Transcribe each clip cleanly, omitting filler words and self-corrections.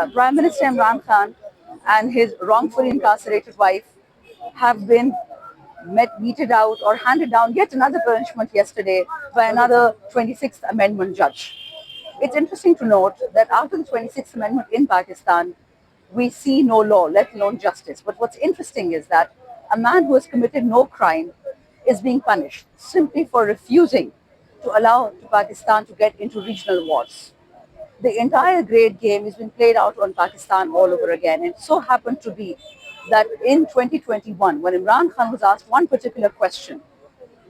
Prime Minister Imran Khan and his wrongfully incarcerated wife have been meted out or handed down yet another punishment yesterday by another 26th Amendment judge. It's interesting to note that after the 26th Amendment in Pakistan, we see no law, let alone justice. But what's interesting is that a man who has committed no crime is being punished simply for refusing to allow Pakistan to get into regional wars. The entire great game has been played out on Pakistan all over again. It so happened to be that in 2021, when Imran Khan was asked one particular question,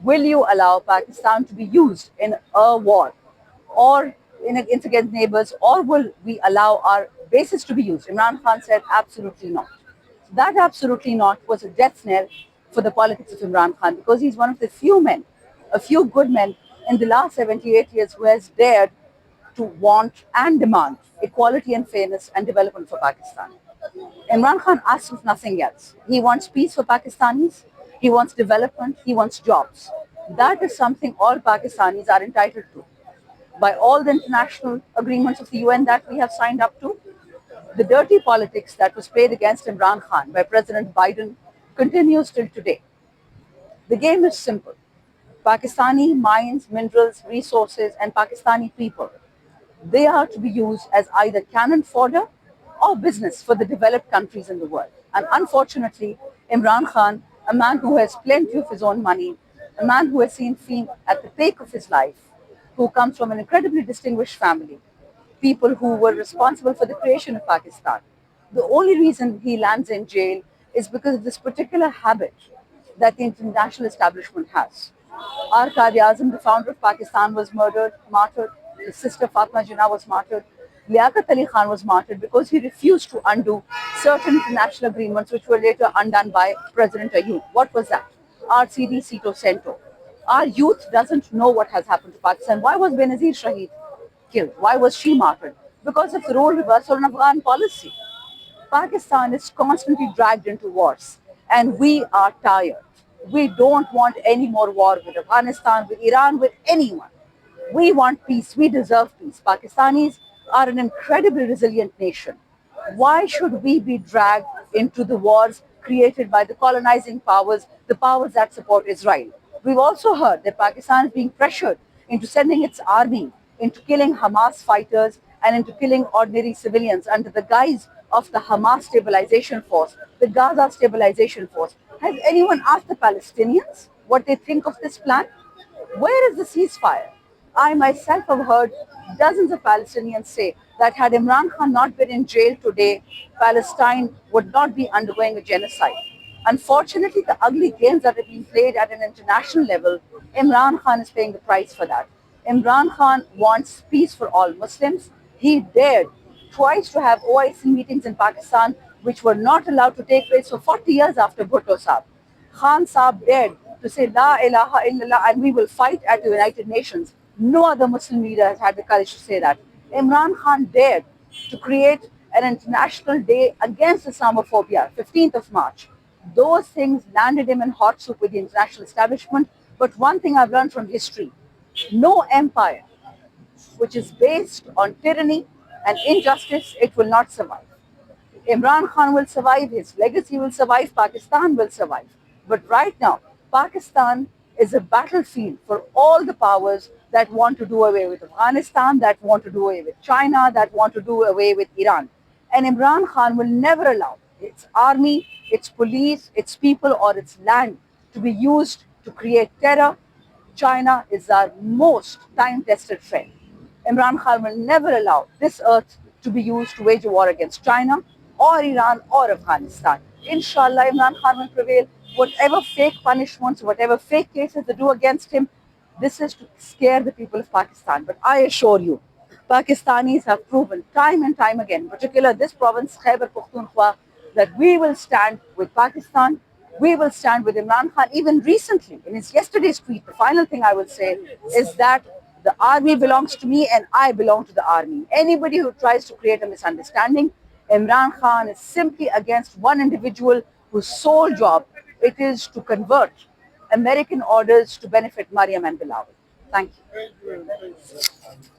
will you allow Pakistan to be used in a war or against neighbors, or will we allow our bases to be used? Imran Khan said absolutely not. That absolutely not was a death knell for the politics of Imran Khan, because he's one of the few men, a few good men in the last 78 years who has dared to want and demand equality and fairness and development for Pakistan. Imran Khan asks for nothing else. He wants peace for Pakistanis, he wants development, he wants jobs. That is something all Pakistanis are entitled to by all the international agreements of the UN that we have signed up to. The dirty politics that was played against Imran Khan by President Biden continues till today. The game is simple. Pakistani mines, minerals, resources, and Pakistani people, they are to be used as either cannon fodder or business for the developed countries in the world. And unfortunately, Imran Khan, a man who has plenty of his own money, a man who has seen fame at the peak of his life, who comes from an incredibly distinguished family, people who were responsible for the creation of Pakistan. The only reason he lands in jail is because of this particular habit that the international establishment has. Our Quaid-e-Azam, the founder of Pakistan, was murdered, martyred. His sister Fatma Jinnah was martyred. Liaquat Ali Khan was martyred because he refused to undo certain international agreements which were later undone by President Ayub. What was that? RCD Sito Cento. Our youth doesn't know what has happened to Pakistan. Why was Benazir Shaheed killed? Why was she martyred? Because of the role reversal in Afghan policy. Pakistan is constantly dragged into wars, and we are tired. We don't want any more war with Afghanistan, with Iran, with anyone. We want peace. We deserve peace. Pakistanis are an incredibly resilient nation. Why should we be dragged into the wars created by the colonizing powers, the powers that support Israel? We've also heard that Pakistan is being pressured into sending its army into killing Hamas fighters and into killing ordinary civilians under the guise of the Hamas stabilization force, the Gaza stabilization force. Has anyone asked the Palestinians what they think of this plan? Where is the ceasefire? I myself have heard dozens of Palestinians say that had Imran Khan not been in jail today, Palestine would not be undergoing a genocide. Unfortunately, the ugly games that are being played at an international level, Imran Khan is paying the price for that. Imran Khan wants peace for all Muslims. He dared twice to have OIC meetings in Pakistan, which were not allowed to take place for 40 years after Bhutto Saab. Khan Saab dared to say La ilaha illallah and we will fight at the United Nations. No other Muslim leader has had the courage to say that. Imran Khan dared to create an international day against Islamophobia, 15th of March. Those things landed him in hot soup with the international establishment. But one thing I've learned from history, no empire which is based on tyranny and injustice, it will not survive. Imran Khan will survive, his legacy will survive, Pakistan will survive. But right now, Pakistan is a battlefield for all the powers that want to do away with Afghanistan, that want to do away with China, that want to do away with Iran. And Imran Khan will never allow its army, its police, its people, or its land to be used to create terror. China is our most time-tested friend. Imran Khan will never allow this earth to be used to wage a war against China or Iran or Afghanistan. Inshallah, Imran Khan will prevail. Whatever fake punishments, whatever fake cases they do against him, this is to scare the people of Pakistan. But I assure you, Pakistanis have proven time and time again, in particular this province, Khyber Pakhtunkhwa, that we will stand with Pakistan, we will stand with Imran Khan. Even recently, in his yesterday's tweet, the final thing I will say is that the army belongs to me and I belong to the army. Anybody who tries to create a misunderstanding, Imran Khan is simply against one individual whose sole job it is to convert American orders to benefit Mariam and Bilal. Thank you.